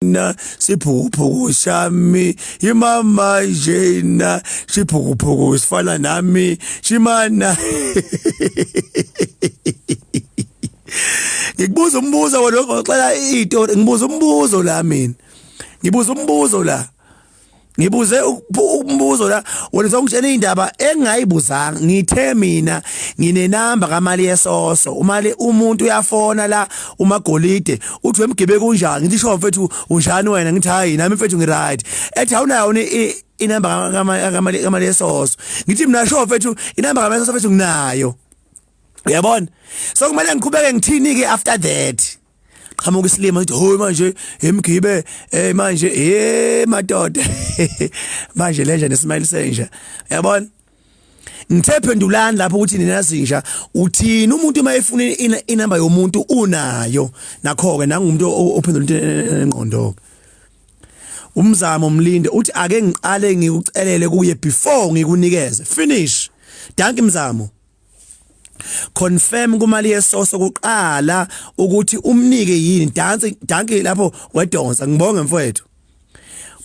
na siphukuphuku shami imama jena siphukuphuku sifana nami shimana ngikubuza umbuzo wona ngoxela izitori ngibuza umbuzo la mina ngibuza umbuzo la ngibuze umbuzo la wena uzongitshela indaba engayibuzanga ngithe mina ngine number kamali yesoso umali umuntu uyafona la uMagolide uthi wemgibe kunjani ngithi sho mfethu unjani wena ngithi hayi nami mfethu ngiright ethi awunayo inamba kamali yesoso ngithi mina sho mfethu inamba kamali yesoso mfethu nginayo uyabona so kumele ngiqhubeke ngithini ke after that qhamuka isilima ngithi hoyi manje emgibe manje madoda manje lenje nesimile senja uyabona ngithe phendulani lapho ukuthi nina zinja uthini umuntu mayefuna inamba yomuntu unayo nakho ke nangumuntu ophendula into engqondo umzamo umlinde uthi ake ngiqale ngikucelele kuye before ngikunikeze finish danki mzamo confirm kumali yesoso kuqala ukuthi umnike yini danke lapho wedonsa ngibonge mfowethu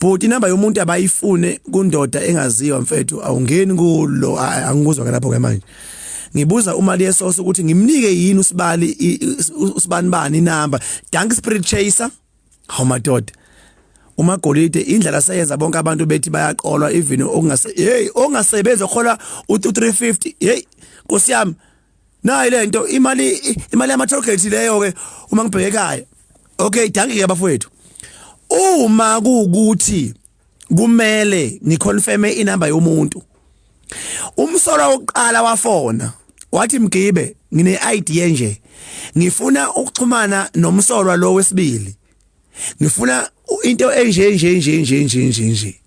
but inamba yomuntu abayifune kundoda engaziwa mfowethu awungeni kulo angikuzwa ke lapho ke manje ngibuza umali yesoso ukuthi ngimnike yini usibani inamba danke spirit chaser how madoda uMagolide indlela sayenza bonke abantu bethi bayaqolwa even ongasebenza khola u350 hey Nkosi yami nayi lento imali yama-chocolate leyo ke uma ngibheke ekhaya okay danke ke bafowethu uma kuukuthi kumele ngiconfirme inamba yomuntu umsolo wokuqala wafona wathi Mgibe ngine idea nje ngifuna ukuxhumana nomsolwa lo wesibili ngifuna into enje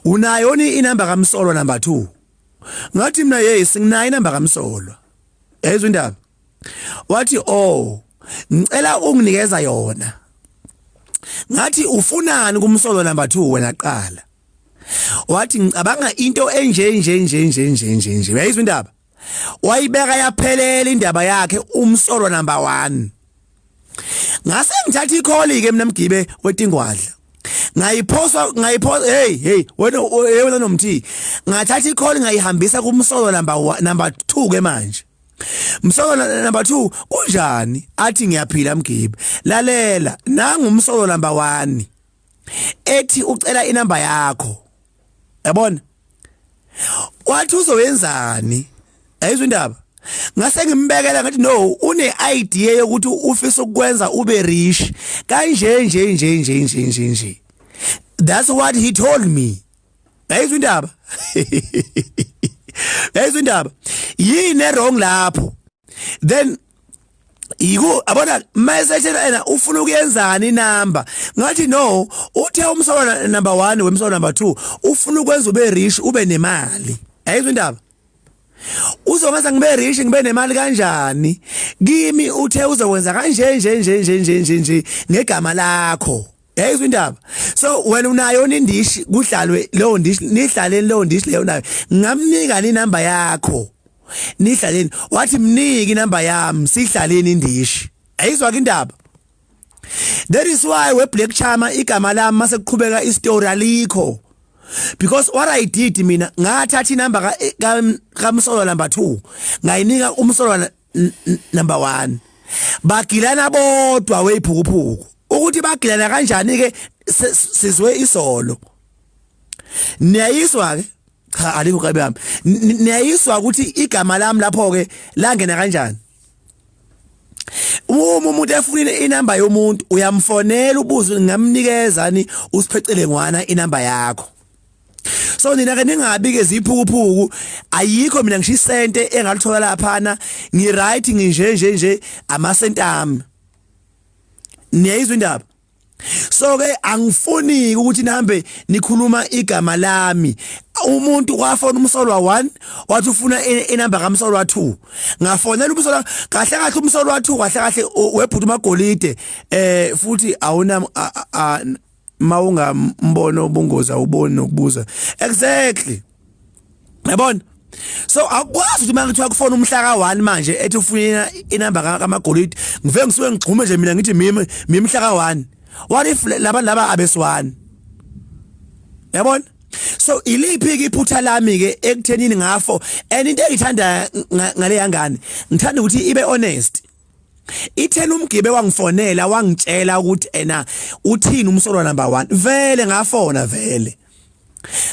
unayo inamba kamsolwa number 2 ngathi mina yes nginayo inamba kamsolwa ezwe indaba wathi ngicela unginikeza yona ngathi ufunani kumsolo number 2 wena qala wathi ngicabanga into enje uyayizwa indaba wayibeka yaphelela indaba yakhe umsolo number 1 ngase ngithatha icall ke mina Mgibe wetingwadla ngayiphosa hey wena nomthi ngathatha icall ngayihambisa kumsolo number 2 ke manje msolo number 2 kunjani athi ngiyaphila Mgibe lalela nanga umsolo number 1 ethi ucela inamba yakho yabona wathi uzowenzani ayizwe indaba ngase ngimbekela ngathi no une idea yokuthi ufisa ukwenza ube rich kanje that's what he told me ayizwe indaba ayizwe indaba yini wrong lapho then abona mayesethela ena ufuna ukuyenzani inamba ngathi no uthe umsolo number 1 wemsolo number 2 ufuna ukwenza ube rich ube nemali ayizwe indaba uzongaza ngibe rich ngibe nemali kanjani kimi uthe uzokwenza kanje ngegama lakho yayizwa indaba so wena unayo indishi kudlalwe lo ndishi nihlaleni lo ndishi leyo nayo ngamnika inamba yakho nihlaleni wathi mniki inamba yami sihlaleni indishi ayizwa ke indaba that is why we Black Chama igama lami mase kuqhubeka istory alikho because what I did mina ngathatha inamba kamsolo number 2 ngayinika umsolo number 1 bagilana bodwa weyiphukuphuku ukuthi bagilana kanjani ke sizwe isolo niyayiswa ke cha alikho kabe yami niyayiswa ukuthi igama lami lapho ke langena kanjani umuntu efuna inamba yomuntu uyamfonela ubuze ngamnikezani usiphecele ngwana inamba yakho so nina ke ningabi ke ziphukuphuku ayikho mina ngishisente engalithola laphana ngiright nginje amasentami niyayizwa indaba so ke angifuni ukuthi nihambe nikhuluma igama lami umuntu wafona umsolwa 1 wathi ufuna inamba kamsolwa 2 ngafonela umsolwa kahle umsolwa 2 kahle wephutha uMagolide futhi awuna mawunga mbono ubungoza ubone nokubuza exactly yabona so akwazi ukuthi mangithiwa kufona umhla ka1 manje ethi ufuna inamba kaMagolide ngive ngisuke ngixhume nje mina ngithi mimi mhla ka1 What if laba abeswan? Yabona? So iliphi ke iphutha lami ke ekuthenini ngafo and into engithanda ngale yangane ngithanda ukuthi ibe honest. Ithena umgibe wangifonela wangitshela ukuthi ena uthini umsolo number 1 vele ngafona vele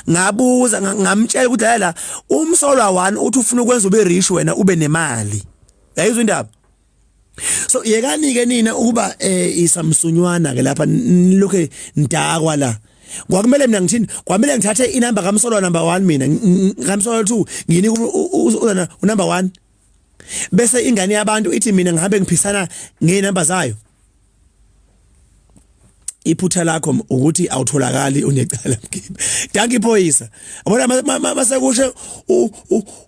ngabuza ngamtshela ukuthi la umsolo wa1 uthi ufuna ukwenza ube rich wena ube nemali yayizwa indaba. So yekani ke nina ukuba isamsunywana ke lapha nilokhe ndakwa la kwakumele mina ngithini kwamele ngithathe inamba kamsolo number 1 mina kamsolo 2 ngini number 1 bese ingane yabantu ithi mina ngihambe ngiphisana ngenamba zayo. Iphutha lakho ukuthi awutholakali unecala mgibe danki phoyisa yabona masekushe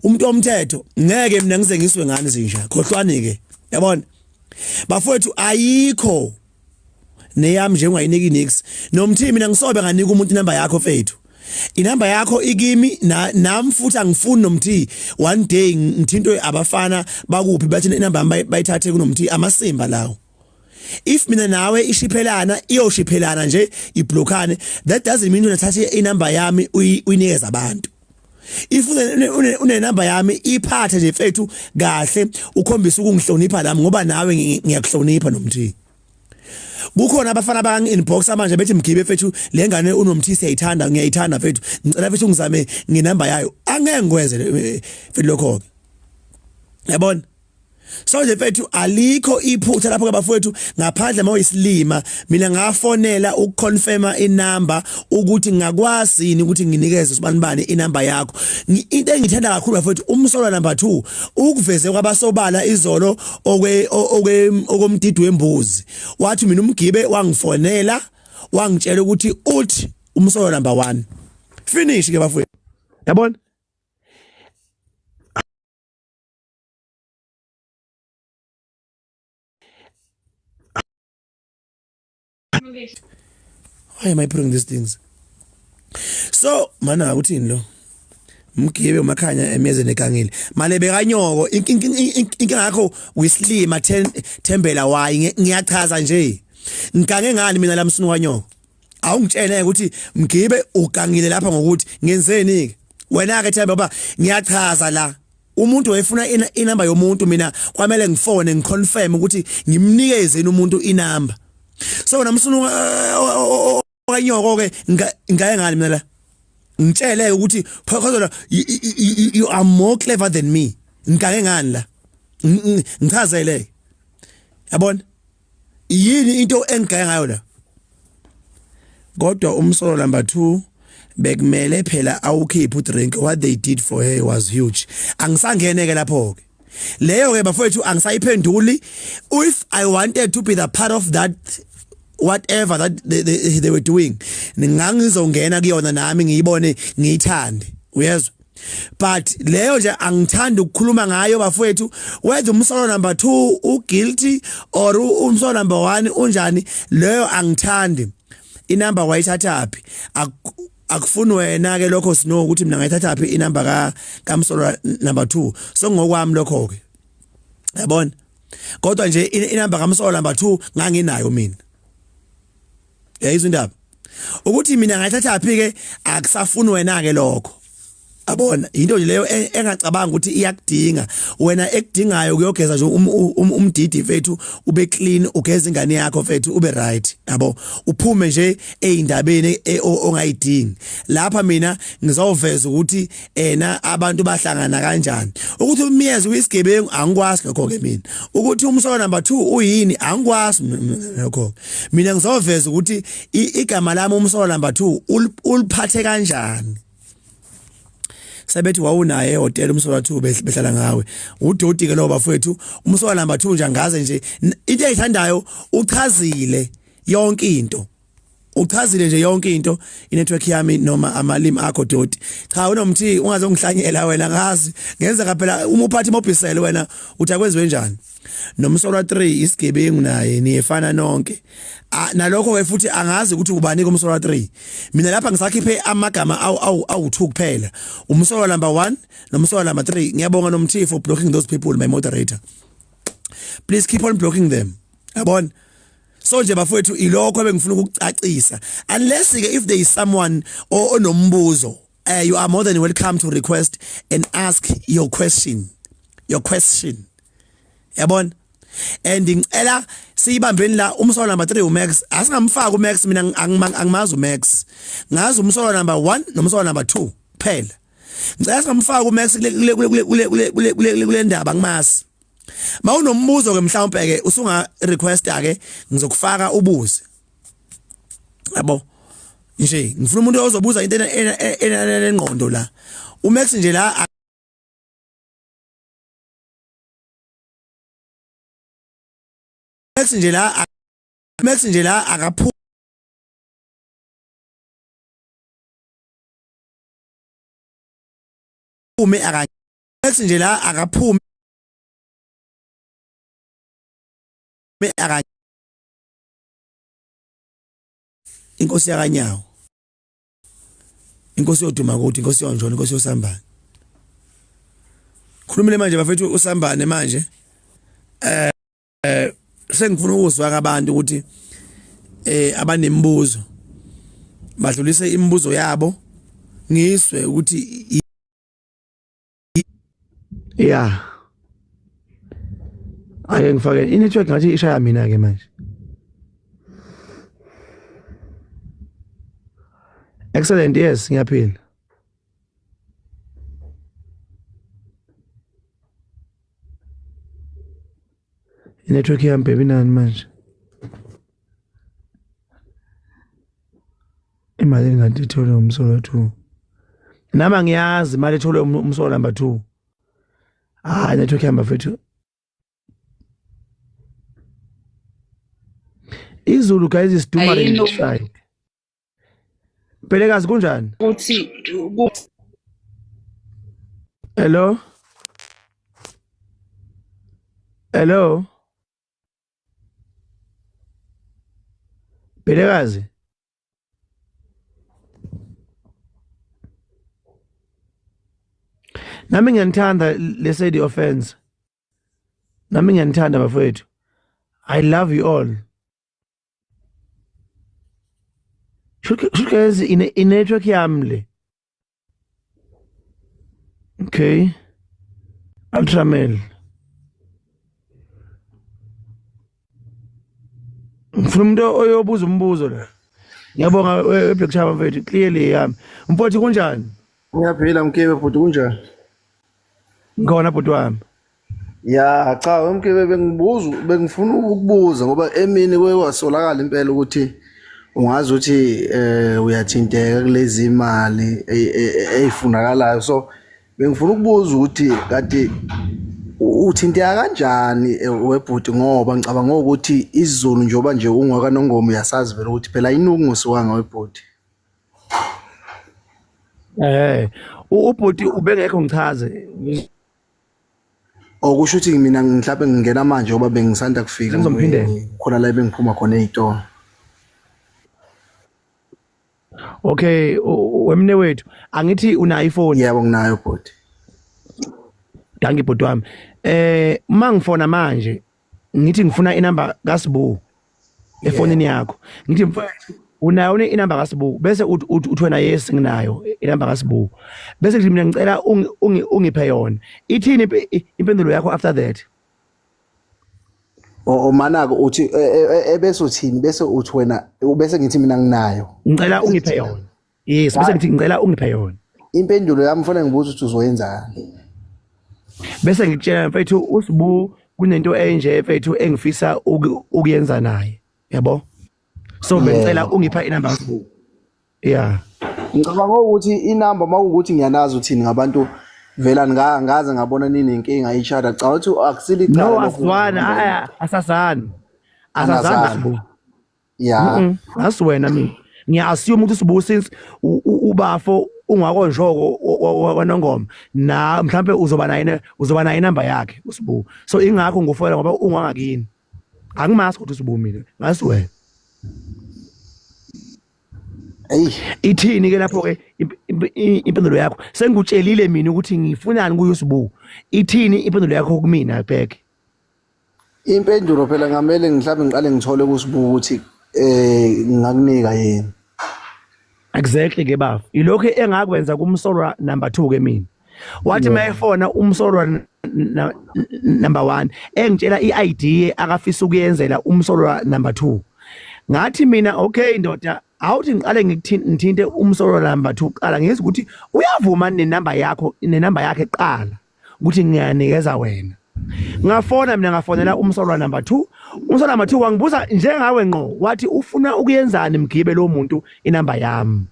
umuntu omthetho ngeke mina ngize ngiswe ngane zinja khohlwani ke yabona bafowethu ayikho neyami njengayinika nix nomthi mina ngisobe nganika umuntu inamba yakho fethu inamba yakho ikimi nami futhi angifuni nomthi one day ngithinto abafana bakuphi bathi inamba bayithathe kunomthi amasimba lawo. If mina nawe ishiphelana iyoshiphelana nje iblockane that doesn't mean unathatha inamba yami uyinikeza abantu. If une number yami iphathe nje fethu kahle ukhombisa ukungihlonipha lami ngoba nawe ngiyakuhlonipha nomthi. Kukhona abafana bangi inbox manje bethi mgibe fethu lengane unomthi siyayithanda ngiyayithanda fethu ngicela fethu ngizame nginamba yayo angeke ngikwenze fethu lokho. Yabona? So nje fethu alikho iphutha lapho ke bafowethu ngaphandle mayisilima mina ngafonela ukuconfirma inamba ukuthi ngakwazi ini ukuthi nginikeze sibanibani inamba yakho. Into engithanda kakhulu bafowethu umsolo number 2 ukuveze kwabasobala izolo okomdidi wembuzi wathi mina umgibe wangifonela wangitshela ukuthi uthi umsolo number 1 finish ke bafowethu. Yabona? Why am I putting these things? So mana uthini lo mgibe umakhanya emyeze nekangile male bekanyoko inkinga yakho wislima thembela wayi ngiyachaza nje ngigange ngani mina lamsini wanyoko awungitshele ukuthi mgibe ugangile lapha ngokuthi ngenzeni ke wena ke themba baba ngiyachaza la umuntu wayefuna inamba yomuntu mina kwamele ngifone ngiconfirm ukuthi ngimnikezeni umuntu inamba. So namsunu wanyoko ke ngaye ngani mina la ngitshele ukuthi phakazola you are more clever than me ngake ngani la ngichazele yabona yini into engikaye ngayo la kodwa umsolo number 2 bekumele phela awukhipha drink what they did for her was huge angisangeneke lapho ke leyo ke bafowethu angisayiphenduli if I wanted to be the part of that whatever that they were doing ngangizongena kuyona nami ngiyibone ngiyithande uyezwa but leyo nje angithanda ukukhuluma ngayo bafowethu whether umsolo number 2 uguilty or umsolo number 1 unjani leyo angithandi inamba wayithathapi akufuni wena ke lokho sino ukuthi mina ngayithathapi inamba kamsolo number 2 so ngokwami lokho ke yabona kodwa nje inamba kamsolo number 2 nganginayo mina yayizwa indaba ukuthi mina ngayithathaphi ke akusafuni wena ke lokho abona into nje leyo engacabanga ukuthi iyakudinga wena ekudingayo kuyogeza nje umdidi fethu ube clean ugeza ingane yakho fethu ube right yabo uphume nje eindabeni ongayidingi lapha mina ngizoveza ukuthi abantu bahlangana kanjani ukuthi umyezi wesigebengu angikwazi lokho ke mina ukuthi umsolo number 2 uyini angikwazi lokho mina ngizoveza ukuthi igama lami umsolo number 2 uliphathe kanjani sabethi wawunaye hotel umsolo 2 behlala ngawe udoti ke lo bafowethu umsolo number 2 nje ngaze nje into eyithandayo uchazile yonke into uchazile nje yonke into inetwork yami noma amalimi akho doti cha unomthi ungazongihlanyela wena ngazi ngenza phela uma uphathi mobhisele wena uthakwenziwe njani nomsolo 3 isigebengu naye niyefana nonke nalokho ke futhi angazi ukuthi ubani komsolo 3 mina lapha ngisakhiphe amagama awu2 kuphela umsolo number 1 nomsolo number 3 ngiyabonga nomthi for blocking those people my moderator please keep on blocking them yabona so nje bafowethu ilokho bengifuna ukucacisa unless ke if there is someone onombuzo you are more than welcome to request and ask your question yabona and ngicela siyibambeni la umsolo number 3 uMax asingamfaka uMax mina angimazi uMax ngazi umsolo number 1 nomsolo number 2 phela ngicela singamfaka uMax kule ndaba ngimazi mawunombuzo ke mhlawumbe ke usunga request ake ngizokufaka ubuze yabo nje ngifuna umuntu ozobuza into enengqondo la uMax nje la Max nje la akaphume Max nje la akaphume inkosi yakanyawo inkosi yoduma ukuthi inkosi yonjona inkosi yosambane khulumile manje bafethu usambane manje sengifuna ukuzwa abantu ukuthi abanemibuzo badlulise imibuzo yabo ngiswe ukuthi yeah ake ngifake inetwork ngathi ishaya mina ke manje excellent yes ngiyaphila inetwork yami baby nani manje imali ngathi ithole umsolo 2 nama ngiyazi imali ethole umsolo number 2 network yami bafethu izulu guys isiduma le Pelekazi kunjani uthi hello Pelekazi nami ngiyanthanda lese the offense nami ngiyanthanda bafowethu I love you all Shukezi in network yami le okay Ultramel ngifuna umuntu oyobuza umbuzo la ngiyabonga webhekshaba mfethu clearly yami mfowethu kunjani Ngiyaphila Mkebe bhuti kunjani ngona bhuti wami ya cha Mkebe bengifuna ukubuza ngoba emini kwewasolakala impela ukuthi ungazi ukuthi uyathinteka kulezi imali ezifunakalayo so bengifuna ukubuza ukuthi kade uthinteka kanjani webhuti ngoba ngicabanga ukuthi isiZulu njoba nje ungaka nongoma uyasazi vele ukuthi phela inungu siwanga webhuti ubhuti ubengekho ngichaze okusho ukuthi mina mhlawumbe ngingena manje ngoba bengisanda kufika khona la bengiphuma khona ezitolo Okay wemne wethu angithi una iPhone yebo nginayo bhuti Danki bhuti wami mangifona manje ngithi ngifuna inamba kaSibu efonini yakho ngithi mfowethu unayo inamba kaSibu bese uthi wena yes nginayo inamba kaSibu bese ngithi mina ngicela ungiphe yona ithini impendulo yakho after that manako uthi ebese uthini bese uthi wena bese ngithi mina nginayo ngicela ungiphe yona yes bese ngithi ngicela ungiphe yona impendulo yami mfana ngibuza ukuthi uzoyenzani bese ngikutshela mfethu uSibu kunento enje mfethu engifisa ukuyenza naye yabo so bengicela ungipha inamba kaSibu yeah ngicabanga ukuthi inamba makuthi ngiyanazi uthini ngabantu vela ngaze ngabona nini inkinga ichada cha uthi akusili cha no aswana asazana Sibu yeah asiwena mina ngiya-assume ukuthi Sibu since ubafo ungakonjoko wanongoma na mhlambe uzoba nayo inamba yakhe uSibu so ingakho ngufona ngoba ungangakini angimazi ukuthi uSibu mina ngasiwena ithini ke lapho ke impendulo yakho sengikutshelile mina ukuthi ngifunani kuyo uSibu ithini impendulo yakho kumina back impendulo phela ngamele mhlawumbe ngiqale ngithole kusibuka ukuthi ngingakunika yini. Exactly ke bafu. Ilokho engakwenza kumsolwa number 2 ke mina. Wathi mayefona umsolwa number 1 engitshela iID akafisa ukuyenzela umsolwa number 2. Ngathi mina okay ndoda awuthi ngiqale ngithinte umsolwa number 2 qala ngizwe ukuthi uyavuma nenamba yakho nenamba yakhe qala ukuthi ngiyanikeza wena. Ngafona mina ngafonela umsolwa number 2. Umsolwa number 2 wangibuza njengawe ngqo wathi ufuna ukuyenzani Mgibe lo muntu inamba yami.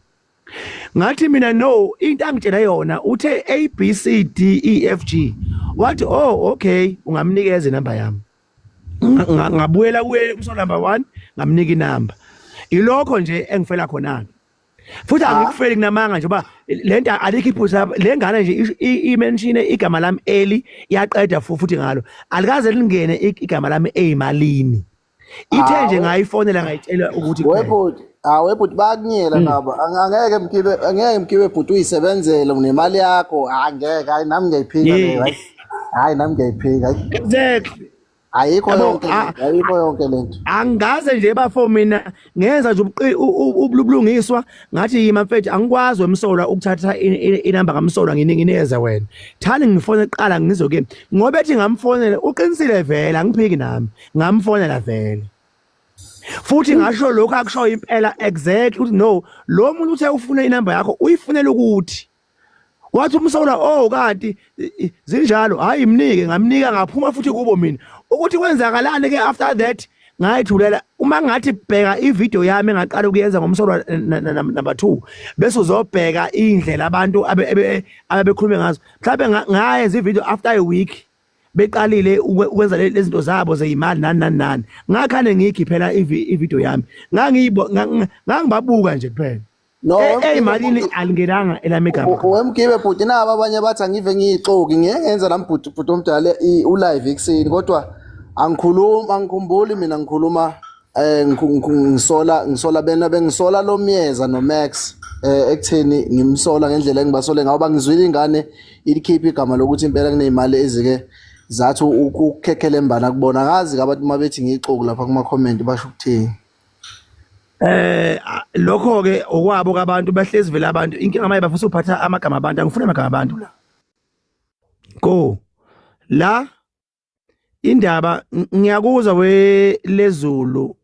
Ngathi mina no into angitshela yona uthe A B C D E F G wathi oh okay ungamnikeza inamba yami. Ngabuyela kuye umsolwa number 1 ngamnika inamba. Ilokho nje engifela khona. Futhi angikufeli kunamanga nje uba lento alikho iphutha lengane nje imention igama lami Eli yaqeda futhi ngalo alikaze lingene igama lami eyimalini ithe nje ngayifonela ngayitshela ukuthi webhuti bakunyela nabo angeke Mgibe bhuti uyisebenzele unemali yakho angeke hayi nami ngiyayiphika le hayi nami ngiyayiphika exactly ayikho yonke lento angaze nje bafo mina ngenza nje ubulungiswa ngathi yima mfethu angikwazi wemsolwa ukuthatha inamba kaMsolwa nginikeza wena thani ngifone eqala ngizoke ngoba ethi ngamfonela uqinisile vele angiphiki nami ngamfonela vele futhi ngasho lokho akusho impela exactly ukuthi no lo muntu uthe ufuna inamba yakho uyifunela ukuthi wathi umsolwa oh kanti zinjalo hayi imnike ngamnika ngaphuma futhi kubo mina ukuthi kwenzakalani ke after that ngayithulela uma ngathi bheka ivideo yami engaqala ukuyenza ngomsolwa number 2 bese uzobheka indlela abantu abebekhulume ngazo mhlawumbe ngayenza ivideo after a week beqalile ukwenza lezi zinto zabo zeyimali nani ngakhane ngiyigipela ivideo yami ngangibabuka nje kuphela no eyimalini alingenanga elamegama wemgibe bhuti nabo abanye bathi angive ngiyixoki ngiyenza nami bhuti omdala ulive ekseni kodwa angikhumbuli mina ngikhuluma ngisola bena bengisola lo myeza no Max ekutheni ngimsola ngendlela engibasole ngawo ngizwile ingane ilikhipha igama lokuthi impela kunezimali ezike zathi ukukhekhela embana kubona akazi kabantu mabethi ngiyixoki lapha kuma comment basho ukuthini lokho ke okwabo kabantu bahlezi vele abantu inkinga maye bafisa uphatha amagama abantu angifuna amagama abantu la go la indaba ngiyakuzwa we lezulu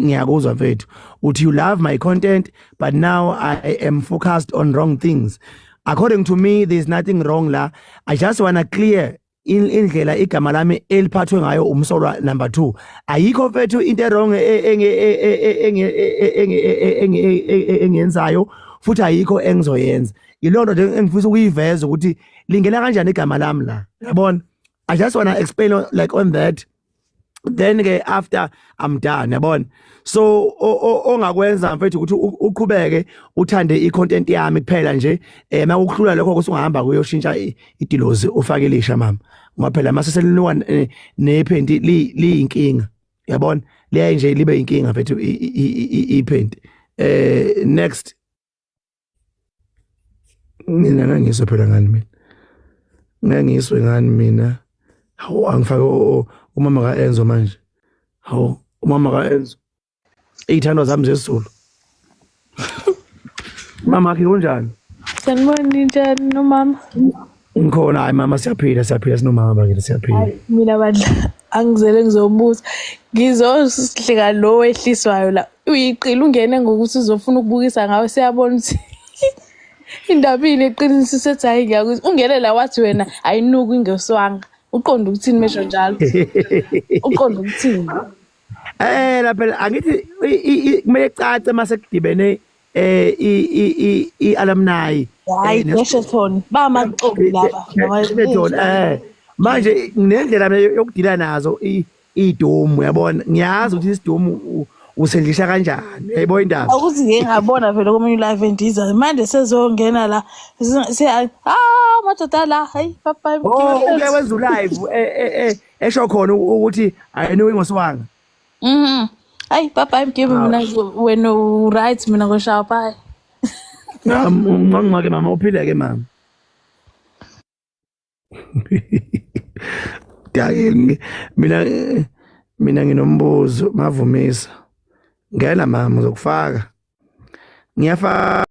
ngiyakuzwa mfethu uthi you love my content but now I am focused on wrong things according to me there's nothing wrong la I just wanna clear indlela igama lami eliphathwe ngayo umsolwa number 2 ayikho mfethu into wrong engiyenzayo futhi ayikho engizoyenza yilonto nje engifisa ukuyiveza ukuthi lingena kanjani igama lami la yabona I just want to explain like on that then ke after I'm done yabona so ongakwenza mfethu ukuthi uqhubeke uthande icontent yami kuphela nje makuhlula lokho kusungahamba kuyoshintsha idilozi ufakelisha mama ngoba phela mase selinuka nephenti liyinkinga yabona liyaye nje libe inkinga mfethu iphenti next mina ngisho phela ngani mina ngiswe ngani mina hawu angifake umama ka Enzo manje hawu umama ka Enzo ithando zami zesizulu mama akhe kunjani sanibona njani nomama ngikhona hayi mama siyaphila sinomama bakhe siyaphila mina bandla angizele ngizobuza ngizosihlika lo wehliswayo la uyiqila ungene ngokuthi uzofuna ukubukisa ngawe siyabona ukuthi indabini eqinisisa sethi hayi ngiyakuzwa ungene la wathi wena ayinuki ingeswanga uqonda ukuthini mesho njalo uqonda ukuthini la phela angithi kumele cace mase kudibene alumni hayi Neshathon bamaxoki laba Neshathon manje ngendlela yokudila nazo idomu yabona ngiyazi ukuthi isidomu usendlisha kanjani yayibona indaba akuthi ngeke ngabona vele komunye live endiza manje sezongena la madoda la hayi papa uke wenza live esho khona ukuthi ayino ingoswanga hayi papa Mgibe mina wena right mina ngoshaya bye ngangake mama uphile ke mama mina mina nginombuzo Mavumisa ngena mama uzokufaka ngiyafaka